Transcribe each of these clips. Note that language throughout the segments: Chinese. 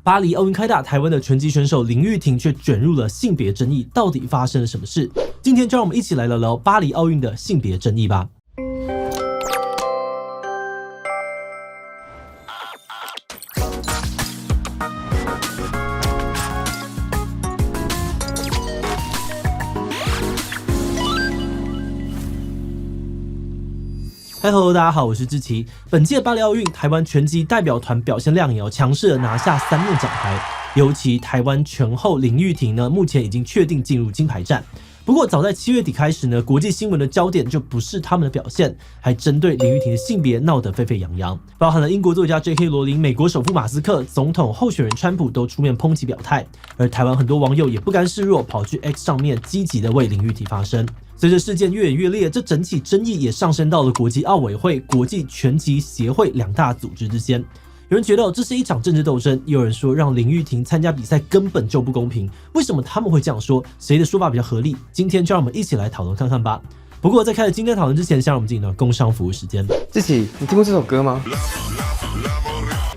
巴黎奥运开打，台湾的拳击选手林玉婷却卷入了性别争议，到底发生了什么事？今天就让我们一起来聊聊巴黎奥运的性别争议吧。Hello， 大家好，我是志奇。本届巴黎奥运，台湾拳击代表团表现亮眼，强势的拿下3面奖牌。尤其台湾拳后林玉婷呢，目前已经确定进入金牌战。不过，早在7月底开始呢，国际新闻的焦点就不是他们的表现，还针对林玉婷的性别闹得沸沸扬扬。包含了英国作家 J.K. 罗琳、美国首富马斯克、总统候选人川普都出面抨击表态，而台湾很多网友也不甘示弱，跑去 X 上面积极的为林玉婷发声。随着事件越演越烈，这整起争议也上升到了国际奥委会、国际拳击协会2大组织之间。有人觉得这是一场政治斗争，也有人说让林玉婷参加比赛根本就不公平。为什么他们会这样说？谁的说法比较合理？今天就让我们一起来讨论看看吧。不过在开始今天讨论之前，先让我们进入工商服务时间。志奇，你听过这首歌吗？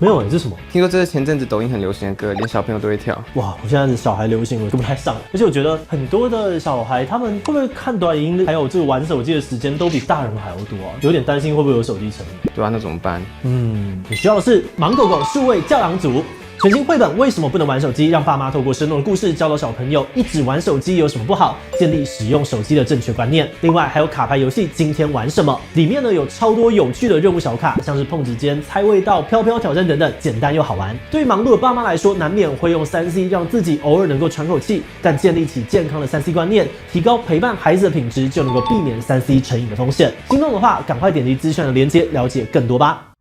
没有这是什么？听说这是前阵子抖音很流行的歌，连小朋友都会跳。哇，我现在的小孩流行我跟不太上，而且我觉得很多的小孩他们会不会看短影音，还有这个玩手机的时间都比大人还要多啊？有点担心会不会有手机成瘾。对啊，那怎么办？你需要的是盲狗狗数位教养组。全新绘本为什么不能玩手机？让爸妈透过生动的故事教导小朋友，一直玩手机有什么不好，建立使用手机的正确观念。另外还有卡牌游戏，今天玩什么？里面呢有超多有趣的任务小卡，像是碰指尖、猜味道、飘飘挑战等等，简单又好玩。对于忙碌的爸妈来说，难免会用3C 让自己偶尔能够喘口气，但建立起健康的3C 观念，提高陪伴孩子的品质，就能够避免3C 成瘾的风险。心动的话，赶快点击资讯的连结，了解更多吧。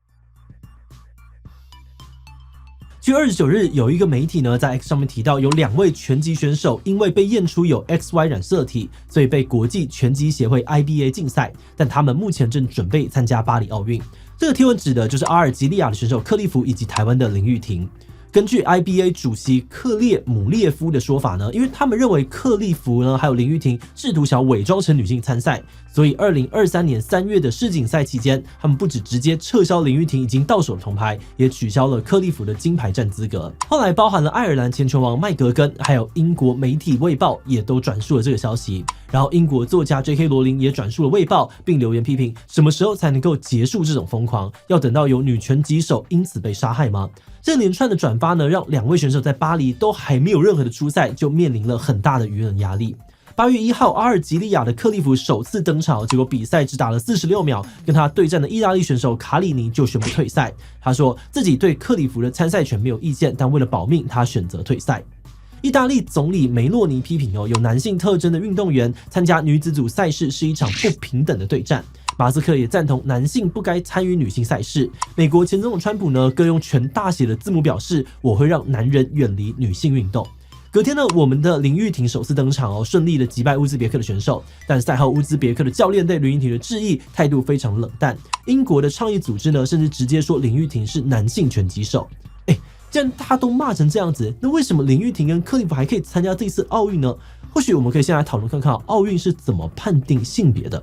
据29日，有一个媒体呢在 X 上面提到，有2位拳击选手因为被验出有 XY 染色体，所以被国际拳击协会 IBA 禁赛，但他们目前正准备参加巴黎奥运。这个贴文指的就是阿尔及利亚的选手克利夫以及台湾的林玉婷。根据 IBA 主席克列姆列夫的说法呢，因为他们认为克利夫呢还有林玉婷试图想伪装成女性参赛，所以2023年3月的世锦赛期间，他们不只直接撤销林玉婷已经到手的铜牌，也取消了克利夫的金牌战资格。后来包含了爱尔兰前拳王麦格根，还有英国媒体卫报也都转述了这个消息。然后英国作家 J.K. 罗琳也转述了卫报，并留言批评什么时候才能够结束这种疯狂？要等到有女拳击手因此被杀害吗？这连串的转发呢，让2位选手在巴黎都还没有任何的出赛，就面临了很大的舆论压力。8月1号，阿尔及利亚的克利夫首次登场，结果比赛只打了46秒，跟他对战的意大利选手卡里尼就宣布退赛。他说自己对克利夫的参赛权没有意见，但为了保命，他选择退赛。意大利总理梅洛尼批评有男性特征的运动员参加女子组赛事是一场不平等的对战。马斯克也赞同男性不该参与女性赛事。美国前总统川普呢，更用全大写的字母表示，我会让男人远离女性运动。隔天呢，我们的林玉婷首次登场顺利的击败乌兹别克的选手，但赛后乌兹别克的教练对林玉婷的质疑态度非常冷淡。英国的倡议组织呢，甚至直接说林玉婷是男性拳击手。既然大家都骂成这样子，那为什么林玉婷跟克利夫还可以参加这次奥运呢？或许我们可以先来讨论看看奥运是怎么判定性别的。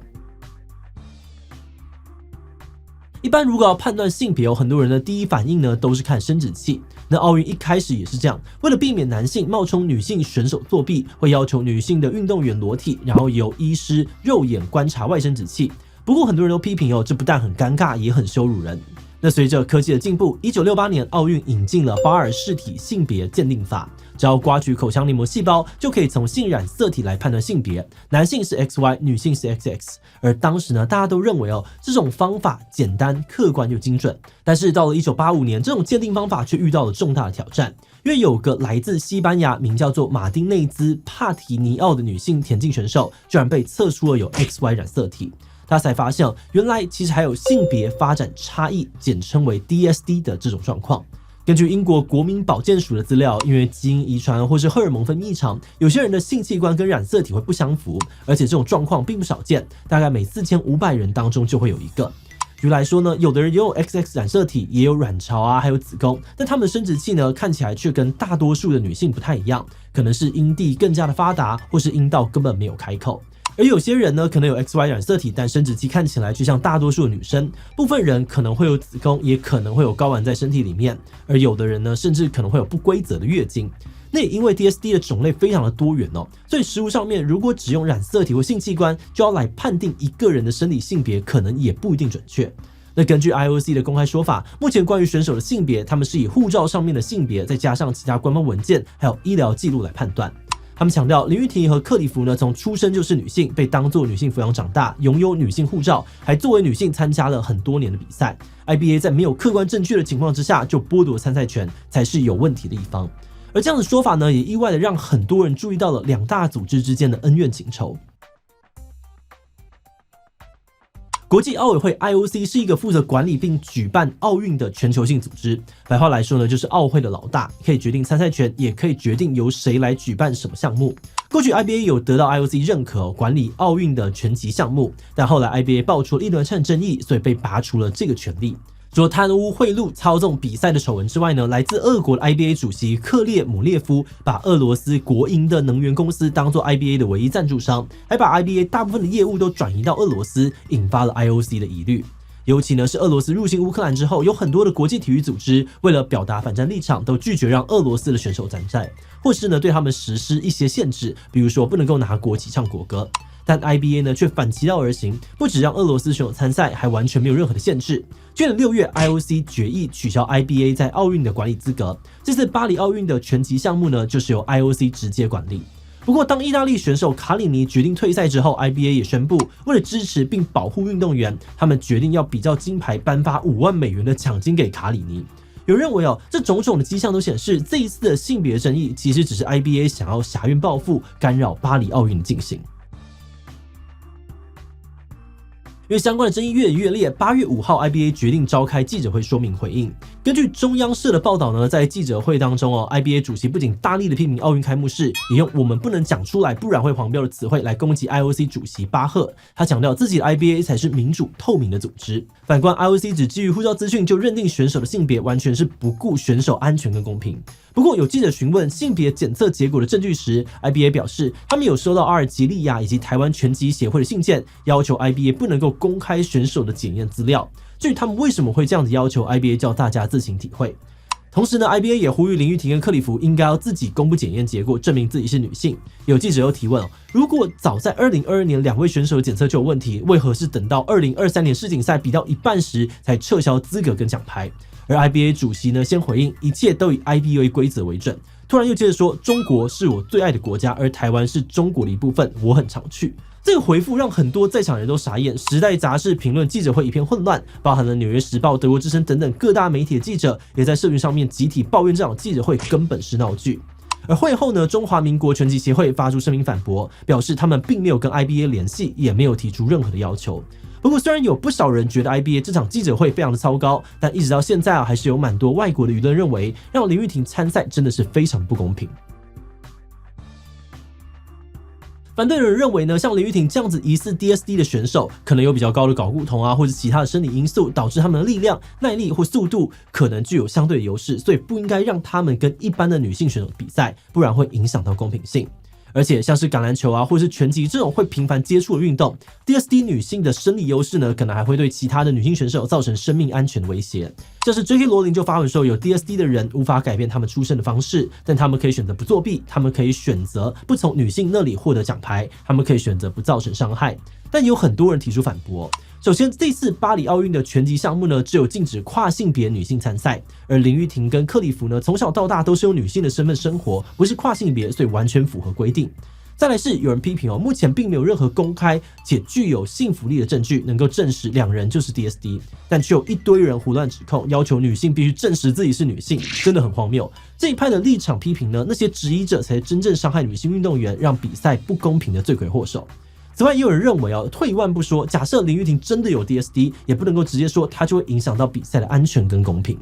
一般如果要判断性别，很多人的第一反应呢都是看生殖器。那奥运一开始也是这样，为了避免男性冒充女性选手作弊，会要求女性的运动员裸体，然后由医师肉眼观察外生殖器。不过很多人都批评这不但很尴尬，也很羞辱人。那随着科技的进步，1968年奥运引进了巴尔氏体性别鉴定法，只要刮取口腔黏膜细胞，就可以从性染色体来判断性别，男性是 XY， 女性是 XX。而当时呢，大家都认为这种方法简单、客观又精准。但是到了1985年，这种鉴定方法却遇到了重大的挑战，因为有个来自西班牙名叫做马丁内兹·帕提尼奥的女性田径选手，居然被测出了有 XY 染色体。他才发现，原来其实还有性别发展差异，简称为 DSD 的这种状况。根据英国国民保健署的资料，因为基因遗传或是荷尔蒙分泌异常，有些人的性器官跟染色体会不相符，而且这种状况并不少见，大概每4500人当中就会有一个。举例来说呢，有的人拥有 XX 染色体，也有卵巢还有子宫，但他们的生殖器呢看起来却跟大多数的女性不太一样，可能是阴蒂更加的发达，或是阴道根本没有开口。而有些人呢，可能有 XY 染色体，但生殖器看起来就像大多数的女生。部分人可能会有子宫，也可能会有睾丸在身体里面。而有的人呢，甚至可能会有不规则的月经。那也因为 DSD 的种类非常的多元哦，所以实务上面如果只用染色体或性器官就要来判定一个人的生理性别，可能也不一定准确。那根据 IOC 的公开说法，目前关于选手的性别，他们是以护照上面的性别，再加上其他官方文件还有医疗记录来判断。他们强调，林玉婷和克里夫呢，从出生就是女性，被当作女性抚养长大，拥有女性护照，还作为女性参加了很多年的比赛。IBA 在没有客观证据的情况之下就剥夺参赛权，才是有问题的一方。而这样的说法呢，也意外的让很多人注意到了两大组织之间的恩怨情仇。国际奥委会 IOC 是一个负责管理并举办奥运的全球性组织，白话来说呢，就是奥会的老大，可以决定参赛权，也可以决定由谁来举办什么项目。过去 IBA 有得到 IOC 认可管理奥运的拳击项目，但后来 IBA 爆出了一连串争议，所以被拔除了这个权利。除了贪污贿赂操纵比赛的丑闻之外呢，来自俄国的 IBA 主席克列姆列夫把俄罗斯国营的能源公司当作 IBA 的唯一赞助商，还把 IBA 大部分的业务都转移到俄罗斯，引发了 IOC 的疑虑。尤其呢是俄罗斯入侵乌克兰之后，有很多的国际体育组织为了表达反战立场，都拒绝让俄罗斯的选手参赛，或是呢对他们实施一些限制，比如说不能够拿国旗唱国歌。但 IBA 呢却反其道而行，不只让俄罗斯选手参赛，还完全没有任何的限制。去年6月 ，IOC 决议取消 IBA 在奥运的管理资格。这次巴黎奥运的拳击项目呢，就是由 IOC 直接管理。不过，当意大利选手卡里尼决定退赛之后 ，IBA 也宣布，为了支持并保护运动员，他们决定要比较金牌颁发5万美元的奖金给卡里尼。有人认为这种种的迹象都显示，这一次的性别争议其实只是 IBA 想要挟运报复，干扰巴黎奥运的进行。因为相关的争议越演越烈，8月5号 IBA 决定召开记者会说明回应。根据中央社的报道呢，在记者会当中IBA 主席不仅大力的批评奥运开幕式，也用我们不能讲出来不然会黄标的词汇来攻击 IOC 主席巴赫。他强调自己的 IBA 才是民主透明的组织。反观 IOC 只基于护照资讯就认定选手的性别，完全是不顾选手安全跟公平。不过有记者询问性别检测结果的证据时， IBA 表示他们有收到阿尔及利亚以及台湾拳击协会的信件，要求 IBA 不能够公开选手的检验资料。至于他们为什么会这样子要求 IBA， 叫大家自行体会。同时呢 ，IBA 也呼吁林玉婷跟克里夫应该要自己公布检验结果，证明自己是女性。有记者又提问如果早在2022年2位选手的检测就有问题，为何是等到2023年世锦赛比到一半时才撤销资格跟奖牌？而 IBA 主席呢，先回应一切都以 IBA 规则为准，突然又接着说中国是我最爱的国家，而台湾是中国的一部分，我很常去。这个回复让很多在场人都傻眼，时代杂志评论记者会一片混乱，包含了纽约时报、德国之声等等各大媒体的记者也在社群上面集体抱怨这场记者会根本是闹剧。而会后呢，中华民国拳击协会发出声明反驳，表示他们并没有跟 IBA 联系，也没有提出任何的要求。不过虽然有不少人觉得 IBA 这场记者会非常的糟糕，但一直到现在还是有蛮多外国的舆论认为，让林玉婷参赛真的是非常不公平。反对的人认为呢，像林玉婷这样子疑似 DSD 的选手，可能有比较高的睾固酮或者其他的生理因素，导致他们的力量、耐力或速度可能具有相对的优势，所以不应该让他们跟一般的女性选手比赛，不然会影响到公平性。而且像是橄榄球或是拳击这种会频繁接触的运动 ，DSD 女性的生理优势呢，可能还会对其他的女性选手造成生命安全的威胁。像是 J.K. 罗琳就发文说，有 DSD 的人无法改变他们出生的方式，但他们可以选择不作弊，他们可以选择不从女性那里获得奖牌，他们可以选择不造成伤害。但有很多人提出反驳。首先，这次巴黎奥运的拳击项目呢，只有禁止跨性别女性参赛，而林玉婷跟克里夫呢，从小到大都是用女性的身份生活，不是跨性别，所以完全符合规定。再来是有人批评目前并没有任何公开且具有信服力的证据能够证实两人就是 DSD， 但却有一堆人胡乱指控，要求女性必须证实自己是女性，真的很荒谬。这一派的立场批评呢，那些质疑者才是真正伤害女性运动员、让比赛不公平的罪魁祸首。此外，也有人认为退一万步说，假设林玉婷真的有 DSD， 也不能够直接说她就会影响到比赛的安全跟公平。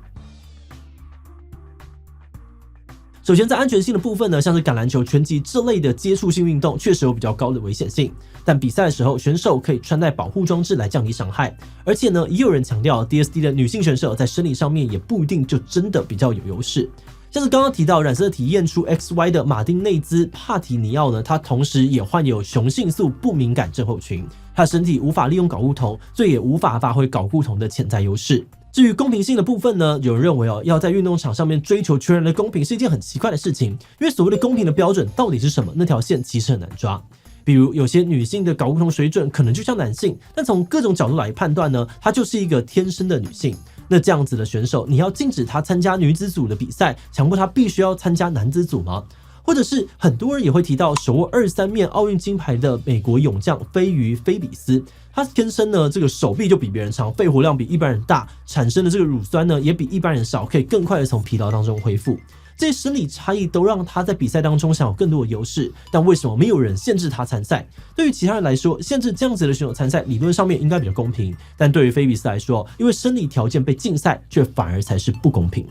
首先，在安全性的部分呢，像是橄榄球、拳击这类的接触性运动，确实有比较高的危险性。但比赛的时候，选手可以穿戴保护装置来降低伤害。而且呢，也有人强调 ，DSD 的女性选手在生理上面也不一定就真的比较有优势。像是刚刚提到染色体验出 XY 的马丁内兹·帕提尼奥呢，他同时也患有雄性素不敏感症候群，他的身体无法利用睾固酮，所以也无法发挥睾固酮的潜在优势。至于公平性的部分呢，有人认为要在运动场上面追求全人的公平是一件很奇怪的事情，因为所谓的公平的标准到底是什么？那条线其实很难抓。比如有些女性的睾固酮水准可能就像男性，但从各种角度来判断呢，她就是一个天生的女性。那这样子的选手，你要禁止她参加女子组的比赛，强迫她必须要参加男子组吗？或者是很多人也会提到手握23面奥运金牌的美国泳将飞鱼菲比斯，他天生呢这个手臂就比别人长，肺活量比一般人大，产生的这个乳酸呢也比一般人少，可以更快的从疲劳当中恢复。这些生理差异都让他在比赛当中享有更多的优势，但为什么没有人限制他参赛？对于其他人来说，限制这样子的选手参赛，理论上面应该比较公平，但对于菲比斯来说，因为生理条件被禁赛，却反而才是不公平。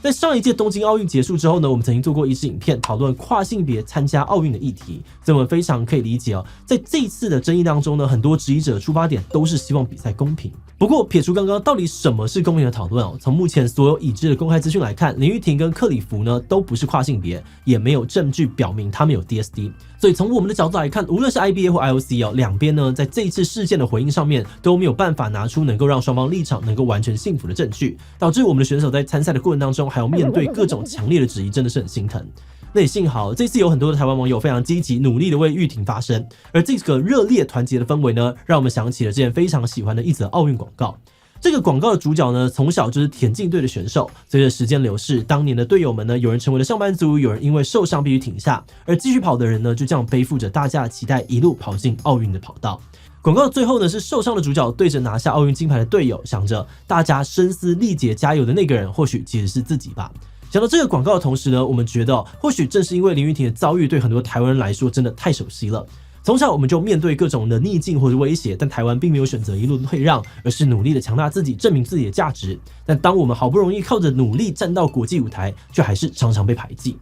在上一届东京奥运结束之后呢，我们曾经做过一支影片讨论跨性别参加奥运的议题，所以我们非常可以理解在这一次的争议当中呢，很多质疑者的出发点都是希望比赛公平。不过撇除刚刚到底什么是公平的讨论从目前所有已知的公开资讯来看，林玉婷跟克里夫呢都不是跨性别，也没有证据表明他们有 DSD。所以从我们的角度来看，无论是 IBA 或 IOC 两边呢在这一次事件的回应上面都没有办法拿出能够让双方立场能够完全信服的证据，导致我们的选手在参赛的过程当中还要面对各种强烈的质疑，真的是很心疼。那也幸好这次有很多的台湾网友非常积极努力的为玉婷发声，而这个热烈团结的氛围呢，让我们想起了之前非常喜欢的一则奥运广告。这个广告的主角呢，从小就是田径队的选手。随着时间流逝，当年的队友们呢，有人成为了上班族，有人因为受伤必须停下，而继续跑的人呢，就这样背负着大家的期待，一路跑进奥运的跑道。广告的最后呢，是受伤的主角对着拿下奥运金牌的队友，想着大家声嘶力竭加油的那个人，或许其实是自己吧。讲到这个广告的同时呢，我们觉得或许正是因为林玉婷的遭遇对很多台湾人来说真的太熟悉了。从小我们就面对各种的逆境或者威胁，但台湾并没有选择一路退让，而是努力的强大自己，证明自己的价值。但当我们好不容易靠着努力站到国际舞台，却还是常常被排挤。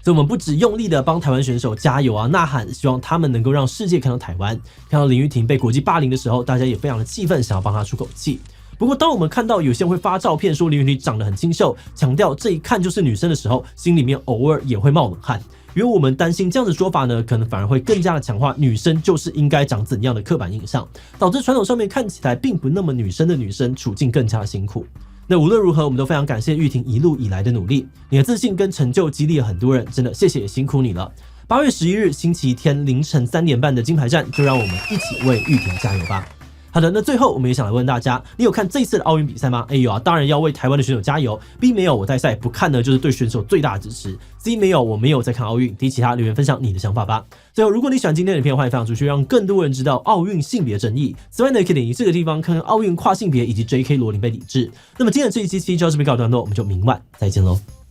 所以我们不只用力的帮台湾选手加油呐喊，希望他们能够让世界看到台湾。看到林玉婷被国际霸凌的时候，大家也非常的气愤，想要帮她出口气。不过当我们看到有些人会发照片说林玉婷长得很清秀，强调这一看就是女生的时候，心里面偶尔也会冒冷汗。因为我们担心这样的说法呢，可能反而会更加的强化女生就是应该长怎样的刻板印象，导致传统上面看起来并不那么女生的女生处境更加的辛苦。那无论如何，我们都非常感谢玉婷一路以来的努力，你的自信跟成就激励了很多人，真的谢谢也辛苦你了。8月11日星期天凌晨3点半的金牌战，就让我们一起为玉婷加油吧。好的，那最后我们也想来问大家，你有看这次的奥运比赛吗？有啊，当然要为台湾的选手加油。B 没有，我在赛不看呢，就是对选手最大的支持。C 没有，我没有在看奥运。D 其他留言分享你的想法吧。最后，如果你喜欢今天的影片，欢迎分享出去，让更多人知道奥运性别正义。此外呢，也可以点击这个地方看看奥运跨性别以及 JK 罗琳被抵制。那么今天的这一期就到这边告一段落，我们就明晚再见喽。